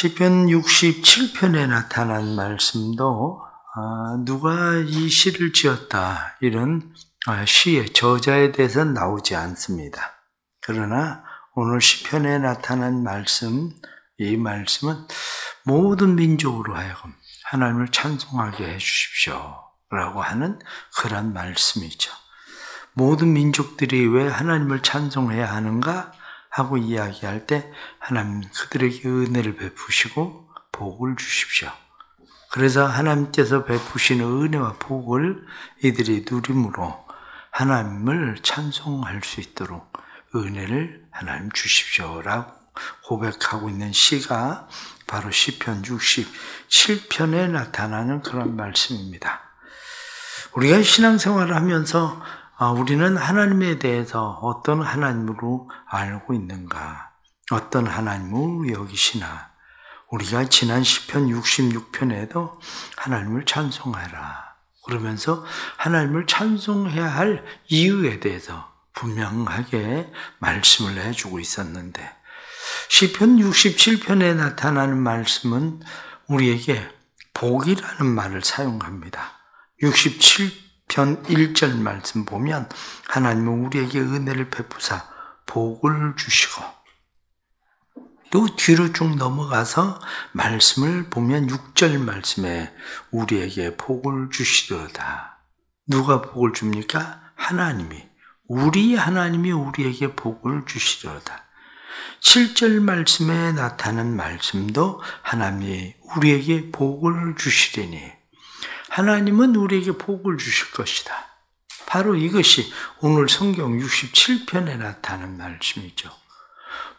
시편 67편에 나타난 말씀도 누가 이 시를 지었다 이런 시의 저자에 대해서는 나오지 않습니다. 그러나 오늘 시편에 나타난 말씀, 이 말씀은 모든 민족으로 하여금 하나님을 찬송하게 해주십시오 라고 하는 그런 말씀이죠. 모든 민족들이 왜 하나님을 찬송해야 하는가 하고 이야기할 때 하나님 그들에게 은혜를 베푸시고 복을 주십시오. 그래서 하나님께서 베푸시는 은혜와 복을 이들이 누림으로 하나님을 찬송할 수 있도록 은혜를 하나님 주십시오라고 고백하고 있는 시가 바로 시편 67편에 나타나는 그런 말씀입니다. 우리가 신앙생활을 하면서 우리는 하나님에 대해서 어떤 하나님으로 알고 있는가, 어떤 하나님으로 여기시나. 우리가 지난 시편 66편에도 하나님을 찬송하라 그러면서 하나님을 찬송해야 할 이유에 대해서 분명하게 말씀을 해주고 있었는데, 시편 67편에 나타나는 말씀은 우리에게 복이라는 말을 사용합니다. 67편 1절 말씀 보면 하나님은 우리에게 은혜를 베푸사 복을 주시고, 또 뒤로 쭉 넘어가서 말씀을 보면 6절 말씀에 우리에게 복을 주시려다. 누가 복을 줍니까? 하나님이. 우리 하나님이 우리에게 복을 주시려다. 7절 말씀에 나타난 말씀도 하나님이 우리에게 복을 주시리니 하나님은 우리에게 복을 주실 것이다. 바로 이것이 오늘 성경 67편에 나타나는 말씀이죠.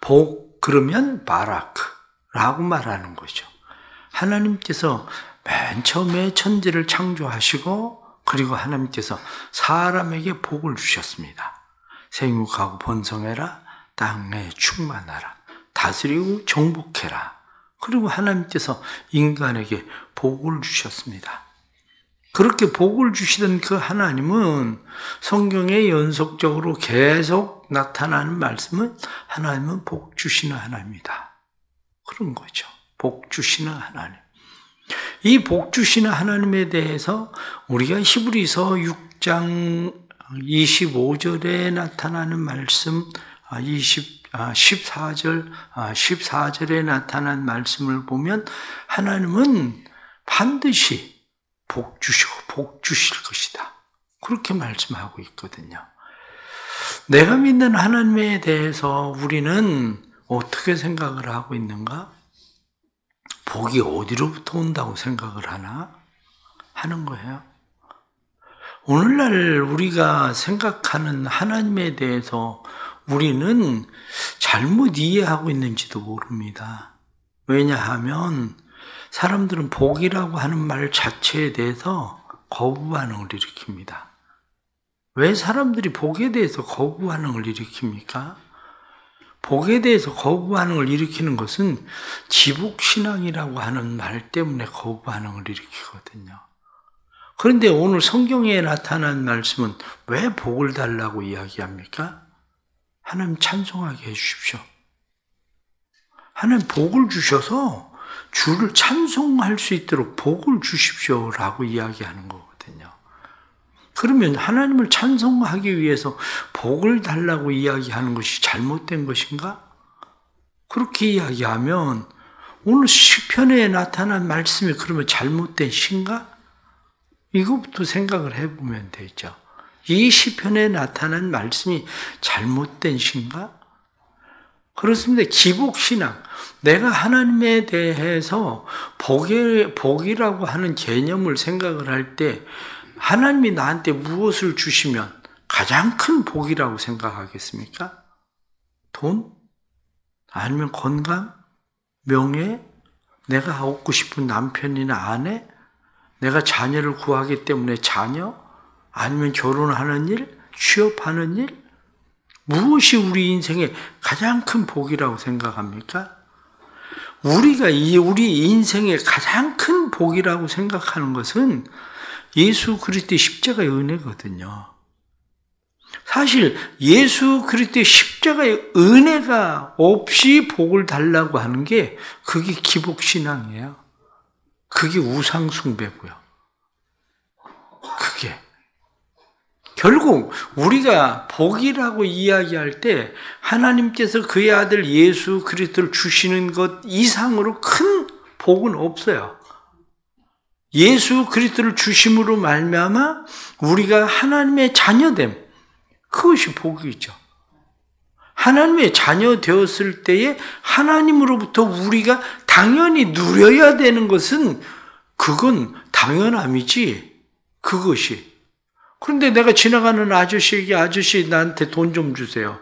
복 그러면 바라크라고 말하는 거죠. 하나님께서 맨 처음에 천지를 창조하시고 그리고 하나님께서 사람에게 복을 주셨습니다. 생육하고 번성해라, 땅에 충만하라, 다스리고 정복해라. 그리고 하나님께서 인간에게 복을 주셨습니다. 그렇게 복을 주시던 그 하나님은 성경에 연속적으로 계속 나타나는 말씀은 하나님은 복 주시는 하나님이다. 그런 거죠. 복 주시는 하나님. 이 복 주시는 하나님에 대해서 우리가 히브리서 6장 25절에 나타나는 말씀, 14절에 나타난 말씀을 보면 하나님은 반드시 복 주시고 복 주실 것이다. 그렇게 말씀하고 있거든요. 내가 믿는 하나님에 대해서 우리는 어떻게 생각을 하고 있는가? 복이 어디로부터 온다고 생각을 하나? 하는 거예요. 오늘날 우리가 생각하는 하나님에 대해서 우리는 잘못 이해하고 있는지도 모릅니다. 왜냐하면 사람들은 복이라고 하는 말 자체에 대해서 거부 반응을 일으킵니다. 왜 사람들이 복에 대해서 거부 반응을 일으킵니까? 복에 대해서 거부 반응을 일으키는 것은 지복신앙이라고 하는 말 때문에 거부 반응을 일으키거든요. 그런데 오늘 성경에 나타난 말씀은 왜 복을 달라고 이야기합니까? 하나님 찬송하게 해주십시오. 하나님 복을 주셔서 주를 찬송할 수 있도록 복을 주십시오라고 이야기하는 거거든요. 그러면 하나님을 찬송하기 위해서 복을 달라고 이야기하는 것이 잘못된 것인가? 그렇게 이야기하면 오늘 시편에 나타난 말씀이 그러면 잘못된 시인가? 이것부터 생각을 해보면 되죠. 이 시편에 나타난 말씀이 잘못된 시인가? 그렇습니다. 기복신앙. 내가 하나님에 대해서 복이라고 하는 개념을 생각을 할 때 하나님이 나한테 무엇을 주시면 가장 큰 복이라고 생각하겠습니까? 돈? 아니면 건강? 명예? 내가 얻고 싶은 남편이나 아내? 내가 자녀를 구하기 때문에 자녀? 아니면 결혼하는 일? 취업하는 일? 무엇이 우리 인생의 가장 큰 복이라고 생각합니까? 우리 인생의 가장 큰 복이라고 생각하는 것은 예수 그리스도의 십자가의 은혜거든요. 사실 예수 그리스도의 십자가의 은혜가 없이 복을 달라고 하는 게 그게 기복신앙이에요. 그게 우상숭배고요. 그게 결국 우리가 복이라고 이야기할 때 하나님께서 그의 아들 예수 그리스도를 주시는 것 이상으로 큰 복은 없어요. 예수 그리스도를 주심으로 말미암아 우리가 하나님의 자녀됨, 그것이 복이죠. 하나님의 자녀 되었을 때에 하나님으로부터 우리가 당연히 누려야 되는 것은 그건 당연함이지, 그것이. 그런데 내가 지나가는 아저씨에게 아저씨 나한테 돈 좀 주세요.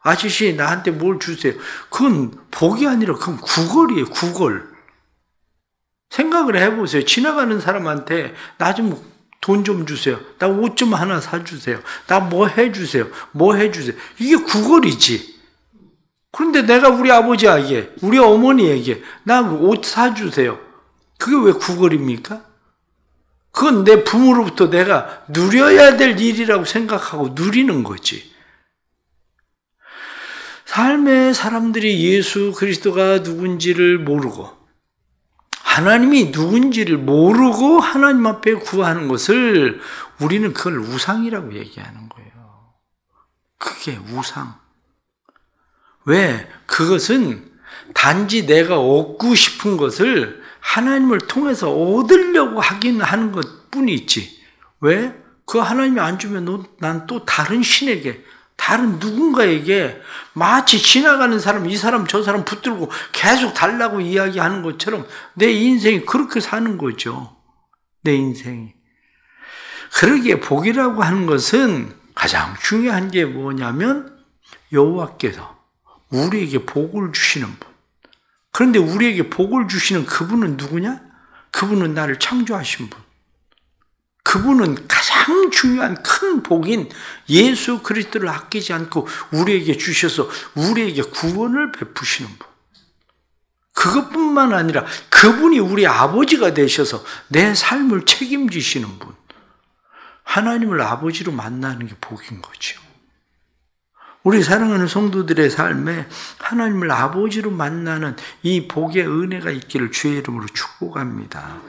아저씨 나한테 뭘 주세요. 그건 복이 아니라 그건 구걸이에요, 구걸. 생각을 해보세요. 지나가는 사람한테 나 좀 돈 좀 주세요. 나 옷 좀 하나 사주세요. 나 뭐 해주세요. 뭐 해주세요. 이게 구걸이지. 그런데 내가 우리 아버지에게, 우리 어머니에게 나 옷 사주세요. 그게 왜 구걸입니까? 그건 내 부모로부터 내가 누려야 될 일이라고 생각하고 누리는 거지. 삶의 사람들이 예수 그리스도가 누군지를 모르고 하나님이 누군지를 모르고 하나님 앞에 구하는 것을 우리는 그걸 우상이라고 얘기하는 거예요. 그게 우상. 왜? 그것은 단지 내가 얻고 싶은 것을 하나님을 통해서 얻으려고 하긴 하는 것 뿐이지. 왜? 그 하나님이 안 주면 난 또 다른 신에게, 다른 누군가에게 마치 지나가는 사람, 이 사람 저 사람 붙들고 계속 달라고 이야기하는 것처럼 내 인생이 그렇게 사는 거죠. 내 인생이. 그러기에 복이라고 하는 것은 가장 중요한 게 뭐냐면 여호와께서 우리에게 복을 주시는 분. 그런데 우리에게 복을 주시는 그분은 누구냐? 그분은 나를 창조하신 분. 그분은 가장 중요한 큰 복인 예수 그리스도를 아끼지 않고 우리에게 주셔서 우리에게 구원을 베푸시는 분. 그것뿐만 아니라 그분이 우리 아버지가 되셔서 내 삶을 책임지시는 분. 하나님을 아버지로 만나는 게 복인 거죠. 우리 사랑하는 성도들의 삶에 하나님을 아버지로 만나는 이 복의 은혜가 있기를 주의 이름으로 축복합니다.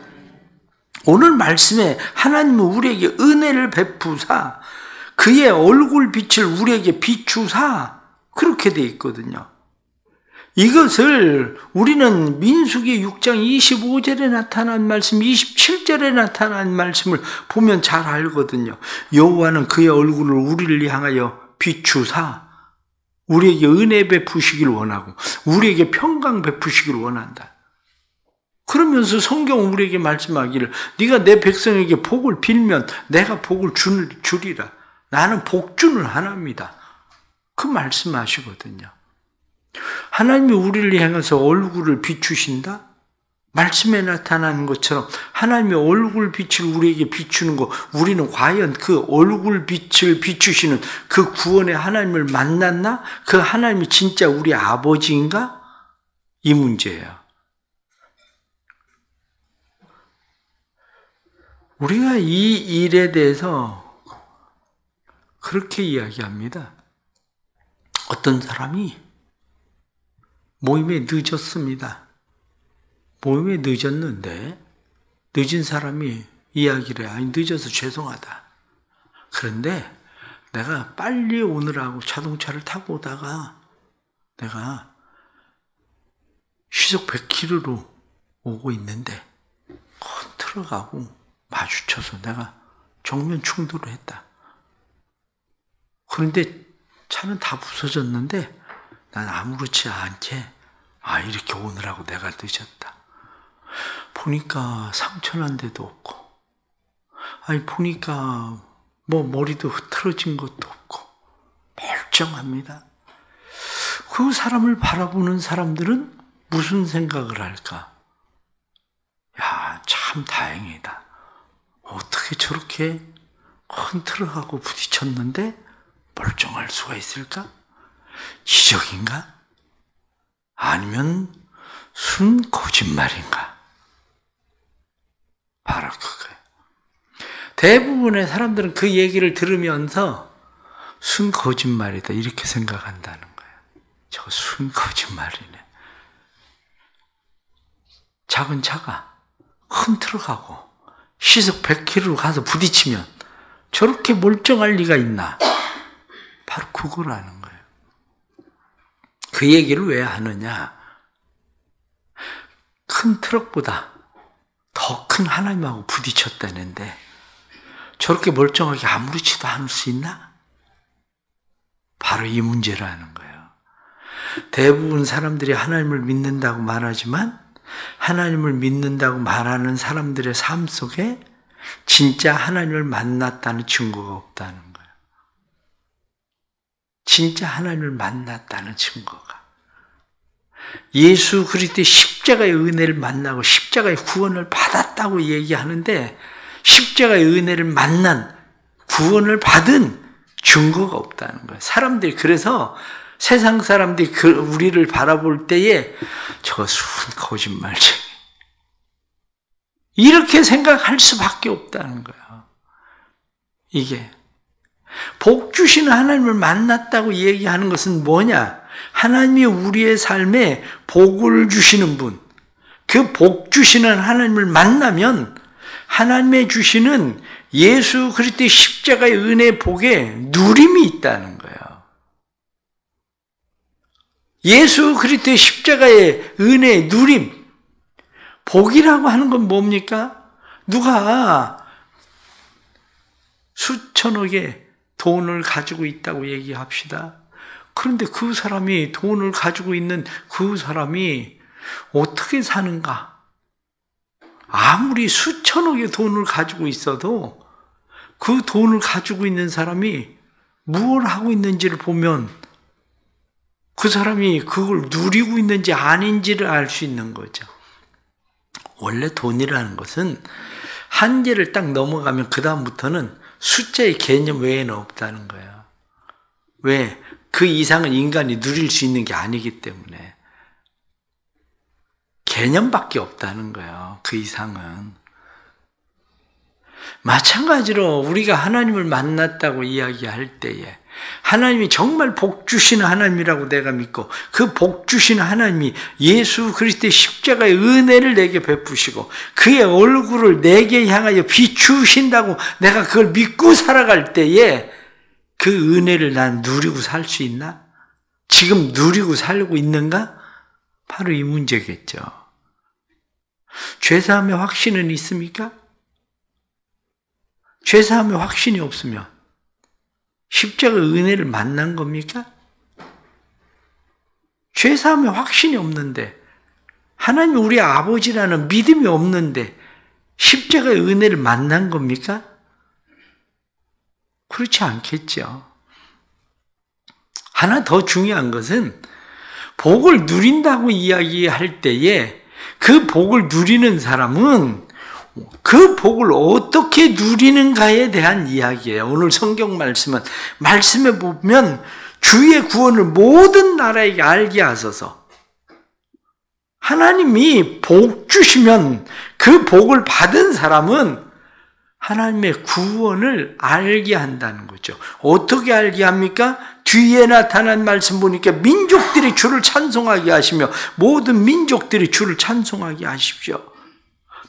오늘 말씀에 하나님은 우리에게 은혜를 베푸사 그의 얼굴 빛을 우리에게 비추사 그렇게 돼 있거든요. 이것을 우리는 민수기 6장 25절에 나타난 말씀, 27절에 나타난 말씀을 보면 잘 알거든요. 여호와는 그의 얼굴을 우리를 향하여 비추사 우리에게 은혜 베푸시길 원하고 우리에게 평강 베푸시길 원한다. 그러면서 성경은 우리에게 말씀하기를 네가 내 백성에게 복을 빌면 내가 복을 주리라. 나는 복주는 하나입니다. 그 말씀하시거든요. 하나님이 우리를 향해서 얼굴을 비추신다? 말씀에 나타나는 것처럼 하나님의 얼굴 빛을 우리에게 비추는 거, 우리는 과연 그 얼굴 빛을 비추시는 그 구원의 하나님을 만났나? 그 하나님이 진짜 우리 아버지인가? 이 문제예요. 우리가 이 일에 대해서 그렇게 이야기합니다. 어떤 사람이 모임에 늦었습니다. 모임에 늦었는데 늦은 사람이 이야기를 해. 아니 늦어서 죄송하다. 그런데 내가 빨리 오느라고 자동차를 타고 오다가 내가 시속 100km로 오고 있는데 컨트롤하고 마주쳐서 내가 정면 충돌을 했다. 그런데 차는 다 부서졌는데 난 아무렇지 않게 이렇게 오느라고 내가 늦었다. 보니까 상처난 데도 없고 보니까 뭐 머리도 흐트러진 것도 없고 멀쩡합니다. 그 사람을 바라보는 사람들은 무슨 생각을 할까? 야, 참 다행이다. 어떻게 저렇게 컨트롤하고 부딪혔는데 멀쩡할 수가 있을까? 기적인가? 아니면 순 거짓말인가? 바로 그거예요. 대부분의 사람들은 그 얘기를 들으면서 순 거짓말이다 이렇게 생각한다는 거예요. 저거 순 거짓말이네. 작은 차가 큰 트럭하고 시속 100km로 가서 부딪히면 저렇게 멀쩡할 리가 있나? 바로 그거라는 거예요. 그 얘기를 왜 하느냐? 큰 트럭보다 더 큰 하나님하고 부딪혔다는데 저렇게 멀쩡하게 아무렇지도 않을 수 있나? 바로 이 문제라는 거예요. 대부분 사람들이 하나님을 믿는다고 말하지만 하나님을 믿는다고 말하는 사람들의 삶 속에 진짜 하나님을 만났다는 증거가 없다는 거예요. 진짜 하나님을 만났다는 증거가. 예수 그리스도의 십자가의 은혜를 만나고 십자가의 구원을 받았다고 얘기하는데 십자가의 은혜를 만난 구원을 받은 증거가 없다는 거예요. 사람들이 그래서 세상 사람들이 우리를 바라볼 때에 저거 순 거짓말쟁이 이렇게 생각할 수밖에 없다는 거예요. 이게 복 주시는 하나님을 만났다고 얘기하는 것은 뭐냐? 하나님이 우리의 삶에 복을 주시는 분, 그 복 주시는 하나님을 만나면 하나님의 주시는 예수 그리스도의 십자가의 은혜 복에 누림이 있다는 거예요. 예수 그리스도의 십자가의 은혜의 누림, 복이라고 하는 건 뭡니까? 누가 수천억의 돈을 가지고 있다고 얘기합시다. 그런데 그 사람이 돈을 가지고 있는 그 사람이 어떻게 사는가? 아무리 수천억의 돈을 가지고 있어도 그 돈을 가지고 있는 사람이 무엇을 하고 있는지를 보면 그 사람이 그걸 누리고 있는지 아닌지를 알 수 있는 거죠. 원래 돈이라는 것은 한계를 딱 넘어가면 그 다음부터는 숫자의 개념 외에는 없다는 거예요. 왜? 그 이상은 인간이 누릴 수 있는 게 아니기 때문에 개념밖에 없다는 거예요. 그 이상은. 마찬가지로 우리가 하나님을 만났다고 이야기할 때에 하나님이 정말 복 주시는 하나님이라고 내가 믿고 그 복 주시는 하나님이 예수 그리스도의 십자가의 은혜를 내게 베푸시고 그의 얼굴을 내게 향하여 비추신다고 내가 그걸 믿고 살아갈 때에 그 은혜를 난 누리고 살 수 있나? 지금 누리고 살고 있는가? 바로 이 문제겠죠. 죄사함의 확신은 있습니까? 죄사함의 확신이 없으면 십자가 은혜를 만난 겁니까? 죄사함의 확신이 없는데 하나님 우리 아버지라는 믿음이 없는데 십자가의 은혜를 만난 겁니까? 그렇지 않겠죠. 하나 더 중요한 것은 복을 누린다고 이야기할 때에 그 복을 누리는 사람은 그 복을 어떻게 누리는가에 대한 이야기예요. 오늘 성경 말씀은 말씀해 보면 주의 구원을 모든 나라에게 알게 하소서. 하나님이 복 주시면 그 복을 받은 사람은 하나님의 구원을 알게 한다는 거죠. 어떻게 알게 합니까? 뒤에 나타난 말씀 보니까 민족들이 주를 찬송하게 하시며 모든 민족들이 주를 찬송하게 하십시오.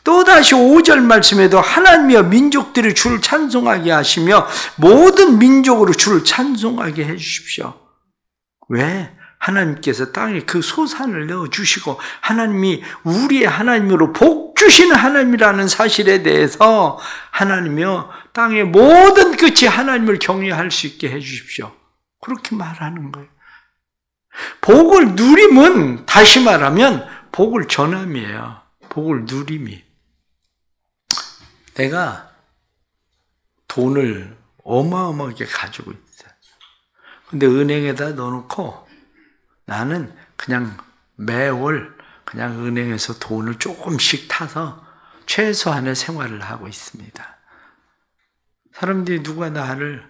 또다시 5절 말씀에도 하나님이여 민족들이 주를 찬송하게 하시며 모든 민족으로 주를 찬송하게 해주십시오. 왜? 하나님께서 땅에 그 소산을 넣어주시고 하나님이 우리의 하나님으로 복 주시는 하나님이라는 사실에 대해서 하나님이여 땅의 모든 끝이 하나님을 경외할 수 있게 해주십시오. 그렇게 말하는 거예요. 복을 누림은 다시 말하면 복을 전함이에요. 복을 누림이. 내가 돈을 어마어마하게 가지고 있어요. 근데 은행에다 넣어놓고 나는 그냥 매월 그냥 은행에서 돈을 조금씩 타서 최소한의 생활을 하고 있습니다. 사람들이 누가 나를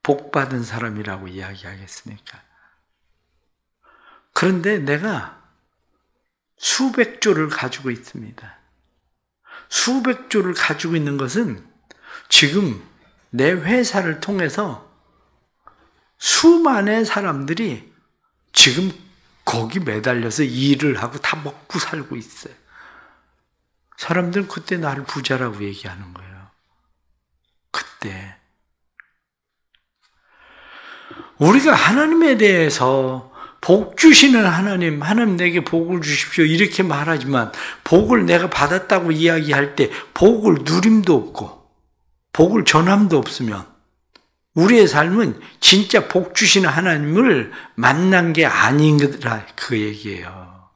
복받은 사람이라고 이야기하겠습니까? 그런데 내가 수백조를 가지고 있습니다. 수백조를 가지고 있는 것은 지금 내 회사를 통해서 수많은 사람들이 지금 거기 매달려서 일을 하고 다 먹고 살고 있어요. 사람들은 그때 나를 부자라고 얘기하는 거예요. 그때. 우리가 하나님에 대해서 복 주시는 하나님 내게 복을 주십시오 이렇게 말하지만 복을 내가 받았다고 이야기할 때 복을 누림도 없고 복을 전함도 없으면 우리의 삶은 진짜 복 주시는 하나님을 만난 게 아닌가 그 얘기예요.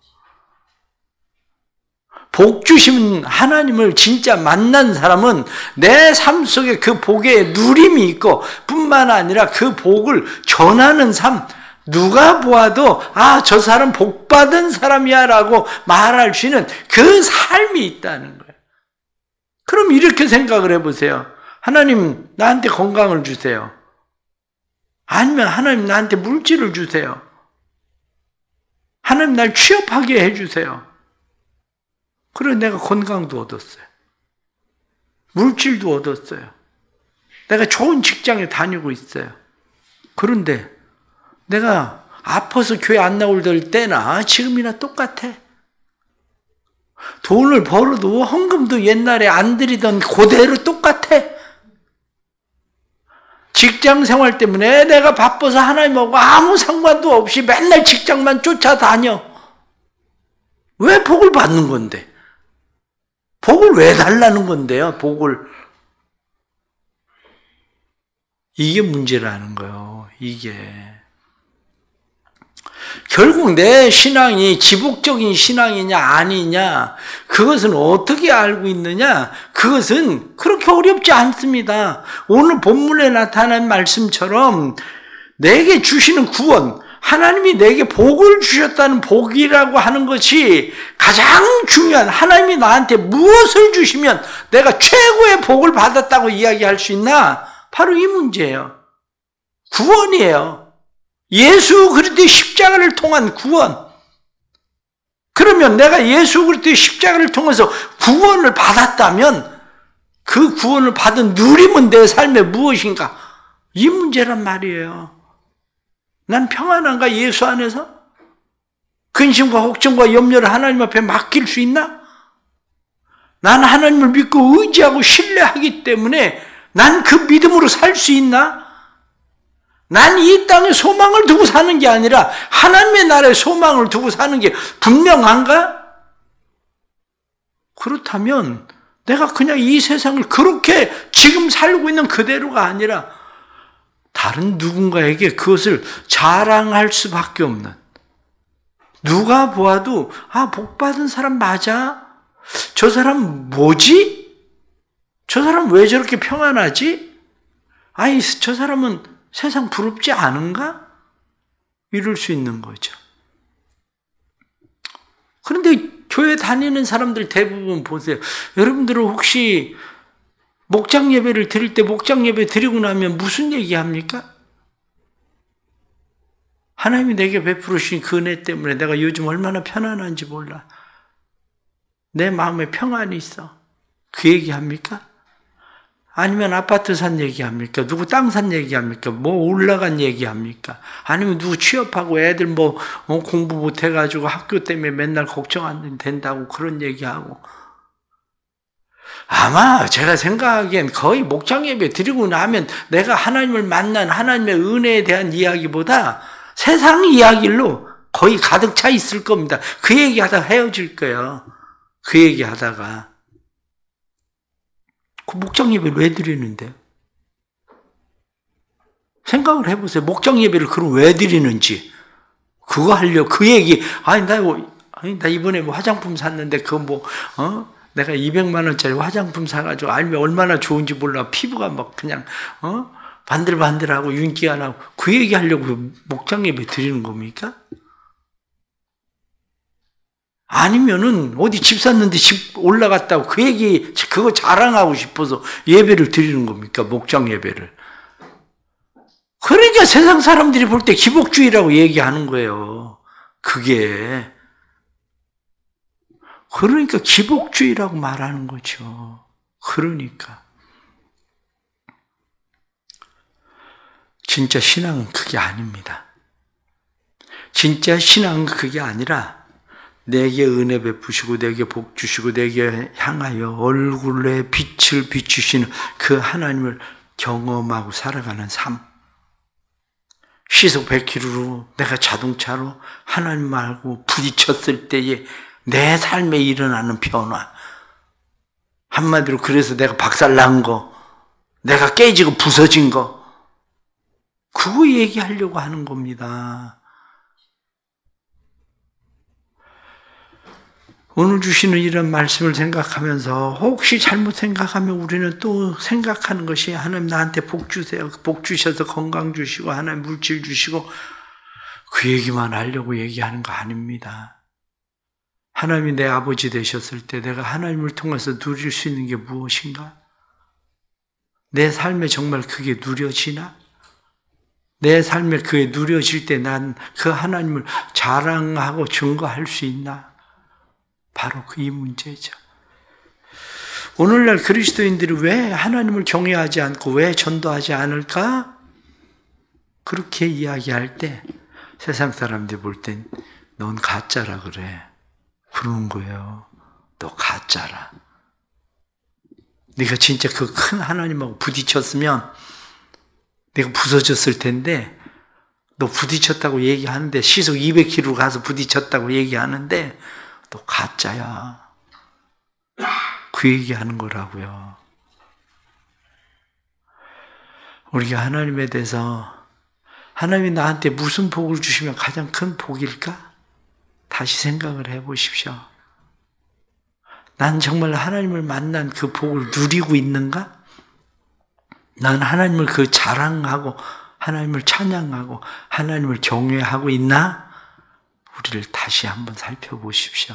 복 주시는 하나님을 진짜 만난 사람은 내 삶 속에 그 복의 누림이 있고 뿐만 아니라 그 복을 전하는 삶, 누가 보아도 저 사람 복 받은 사람이야 라고 말할 수 있는 그 삶이 있다는 거예요. 그럼 이렇게 생각을 해보세요. 하나님 나한테 건강을 주세요. 아니면 하나님 나한테 물질을 주세요. 하나님 날 취업하게 해주세요. 그래 내가 건강도 얻었어요. 물질도 얻었어요. 내가 좋은 직장에 다니고 있어요. 그런데 내가 아파서 교회 안 나올 때나 지금이나 똑같아. 돈을 벌어도 헌금도 옛날에 안 드리던 그대로 똑같아. 직장 생활 때문에 내가 바빠서 하나님하고 아무 상관도 없이 맨날 직장만 쫓아다녀. 왜 복을 받는 건데? 복을 왜 달라는 건데요? 복을. 이게 문제라는 거예요. 이게. 결국 내 신앙이 지복적인 신앙이냐 아니냐 그것은 어떻게 알고 있느냐 그것은 그렇게 어렵지 않습니다. 오늘 본문에 나타난 말씀처럼 내게 주시는 구원 하나님이 내게 복을 주셨다는 복이라고 하는 것이 가장 중요한 하나님이 나한테 무엇을 주시면 내가 최고의 복을 받았다고 이야기할 수 있나? 바로 이 문제예요. 구원이에요. 예수 그리스도의 십자가를 통한 구원. 그러면 내가 예수 그리스도의 십자가를 통해서 구원을 받았다면 그 구원을 받은 누림은 내 삶에 무엇인가? 이 문제란 말이에요. 난 평안한가 예수 안에서? 근심과 걱정과 염려를 하나님 앞에 맡길 수 있나? 난 하나님을 믿고 의지하고 신뢰하기 때문에 난 그 믿음으로 살 수 있나? 난 이 땅에 소망을 두고 사는 게 아니라 하나님의 나라에 소망을 두고 사는 게 분명한가? 그렇다면 내가 그냥 이 세상을 그렇게 지금 살고 있는 그대로가 아니라 다른 누군가에게 그것을 자랑할 수밖에 없는, 누가 보아도 복 받은 사람 맞아? 저 사람 뭐지? 저 사람 왜 저렇게 평안하지? 저 사람은 세상 부럽지 않은가? 이럴 수 있는 거죠. 그런데 교회 다니는 사람들 대부분 보세요. 여러분들은 혹시 목장 예배를 드릴 때 목장 예배 드리고 나면 무슨 얘기합니까? 하나님이 내게 베풀으신 그 은혜 때문에 내가 요즘 얼마나 편안한지 몰라. 내 마음에 평안이 있어. 그 얘기합니까? 아니면 아파트 산 얘기합니까? 누구 땅 산 얘기합니까? 뭐 올라간 얘기합니까? 아니면 누구 취업하고 애들 공부 못해가지고 학교 때문에 맨날 걱정 안 된다고 그런 얘기하고. 아마 제가 생각하기엔 거의 목장 예배 드리고 나면 내가 하나님을 만난 하나님의 은혜에 대한 이야기보다 세상 이야기로 거의 가득 차 있을 겁니다. 그 얘기하다가 헤어질 거예요. 그 얘기하다가. 그 목장 예배를 왜 드리는데요? 생각을 해보세요. 목장 예배를 그럼 왜 드리는지. 그거 하려고, 그 얘기, 나 이번에 화장품 샀는데, 내가 200만원짜리 화장품 사가지고 알면 얼마나 좋은지 몰라. 피부가 막 그냥, 반들반들하고 윤기가 나고, 그 얘기 하려고 목장 예배 드리는 겁니까? 아니면은 어디 집 샀는데 집 올라갔다고 그 얘기 그거 자랑하고 싶어서 예배를 드리는 겁니까? 목장 예배를. 그러니까 세상 사람들이 볼 때 기복주의라고 얘기하는 거예요. 그게. 그러니까 기복주의라고 말하는 거죠. 그러니까. 진짜 신앙은 그게 아닙니다. 진짜 신앙은 그게 아니라 내게 은혜 베푸시고 내게 복 주시고 내게 향하여 얼굴에 빛을 비추시는 그 하나님을 경험하고 살아가는 삶. 시속 100km로 내가 자동차로 하나님 말고 부딪혔을 때에 내 삶에 일어나는 변화. 한마디로 그래서 내가 박살난 거, 내가 깨지고 부서진 거, 그거 얘기하려고 하는 겁니다. 오늘 주시는 이런 말씀을 생각하면서 혹시 잘못 생각하면 우리는 또 생각하는 것이 하나님 나한테 복 주세요. 복 주셔서 건강 주시고 하나님 물질 주시고 그 얘기만 하려고 얘기하는 거 아닙니다. 하나님이 내 아버지 되셨을 때 내가 하나님을 통해서 누릴 수 있는 게 무엇인가? 내 삶에 정말 그게 누려지나? 내 삶에 그게 누려질 때 난 그 하나님을 자랑하고 증거할 수 있나? 바로 그 이 문제죠. 오늘날 그리스도인들이 왜 하나님을 경외하지 않고 왜 전도하지 않을까? 그렇게 이야기할 때 세상 사람들이 볼 땐 넌 가짜라 그래. 그러는 거예요. 너 가짜라. 네가 진짜 그 큰 하나님하고 부딪혔으면 내가 부서졌을 텐데 너 부딪혔다고 얘기하는데 시속 200km 가서 부딪혔다고 얘기하는데 너 가짜야. 그 얘기하는 거라고요. 우리가 하나님에 대해서 하나님이 나한테 무슨 복을 주시면 가장 큰 복일까? 다시 생각을 해보십시오. 난 정말 하나님을 만난 그 복을 누리고 있는가? 난 하나님을 그 자랑하고 하나님을 찬양하고 하나님을 경외하고 있나? 우리를 다시 한번 살펴보십시오.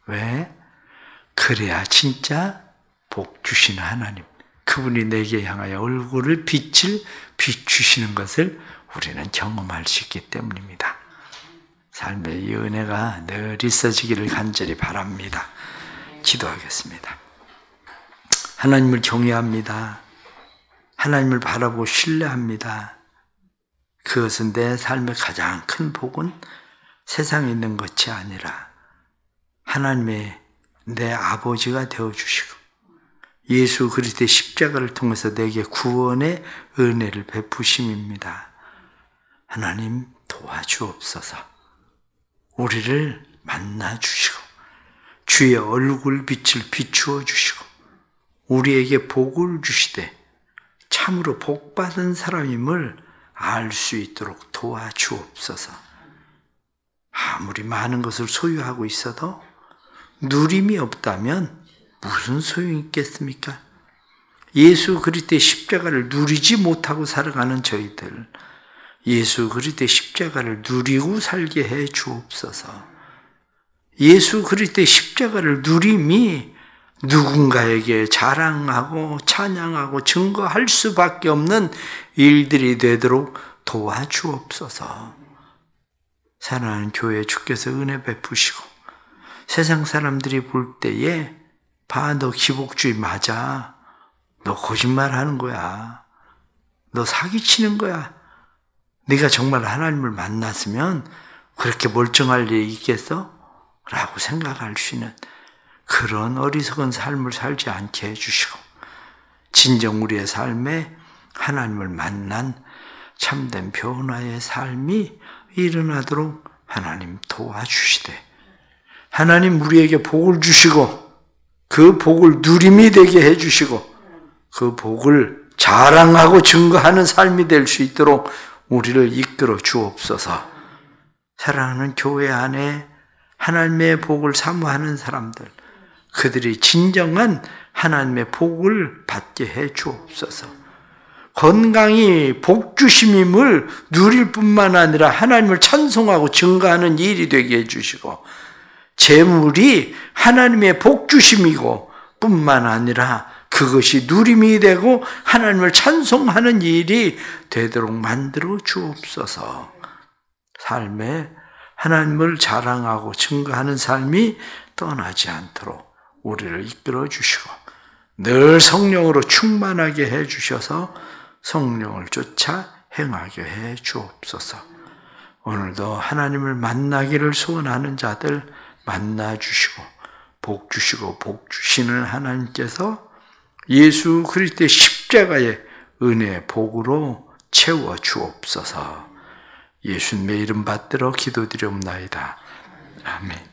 왜? 그래야 진짜 복 주시는 하나님, 그분이 내게 향하여 얼굴을 빛을 비추시는 것을 우리는 경험할 수 있기 때문입니다. 삶의 이 은혜가 늘 있어지기를 간절히 바랍니다. 기도하겠습니다. 하나님을 경외합니다. 하나님을 바라보고 신뢰합니다. 그것은 내 삶의 가장 큰 복은 세상에 있는 것이 아니라 하나님의 내 아버지가 되어주시고 예수 그리스도의 십자가를 통해서 내게 구원의 은혜를 베푸심입니다. 하나님 도와주옵소서. 우리를 만나주시고 주의 얼굴 빛을 비추어 주시고 우리에게 복을 주시되 참으로 복받은 사람임을 알 수 있도록 도와주옵소서. 아무리 많은 것을 소유하고 있어도 누림이 없다면 무슨 소용이 있겠습니까? 예수 그리스도의 십자가를 누리지 못하고 살아가는 저희들, 예수 그리스도의 십자가를 누리고 살게 해 주옵소서. 예수 그리스도의 십자가를 누림이 누군가에게 자랑하고 찬양하고 증거할 수밖에 없는 일들이 되도록 도와주옵소서. 사랑하는 교회 주께서 은혜 베푸시고 세상 사람들이 볼 때에 봐, 너 기복주의 맞아. 너 거짓말하는 거야. 너 사기치는 거야. 네가 정말 하나님을 만났으면 그렇게 멀쩡할 일이 있겠어? 라고 생각할 수 있는 그런 어리석은 삶을 살지 않게 해주시고 진정 우리의 삶에 하나님을 만난 참된 변화의 삶이 일어나도록 하나님 도와주시되 하나님 우리에게 복을 주시고 그 복을 누림이 되게 해주시고 그 복을 자랑하고 증거하는 삶이 될 수 있도록 우리를 이끌어 주옵소서. 사랑하는 교회 안에 하나님의 복을 사모하는 사람들, 그들이 진정한 하나님의 복을 받게 해 주옵소서. 건강이 복 주심임을 누릴 뿐만 아니라 하나님을 찬송하고 증거하는 일이 되게 해 주시고 재물이 하나님의 복 주심이고 뿐만 아니라 그것이 누림이 되고 하나님을 찬송하는 일이 되도록 만들어 주옵소서. 삶에 하나님을 자랑하고 증거하는 삶이 떠나지 않도록 우리를 이끌어 주시고 늘 성령으로 충만하게 해 주셔서 성령을 쫓아 행하게 해 주옵소서. 오늘도 하나님을 만나기를 소원하는 자들 만나 주시고 복 주시고 복 주시는 하나님께서 예수 그리스도의 십자가의 은혜의 복으로 채워 주옵소서. 예수님의 이름 받들어 기도드리옵나이다. 아멘.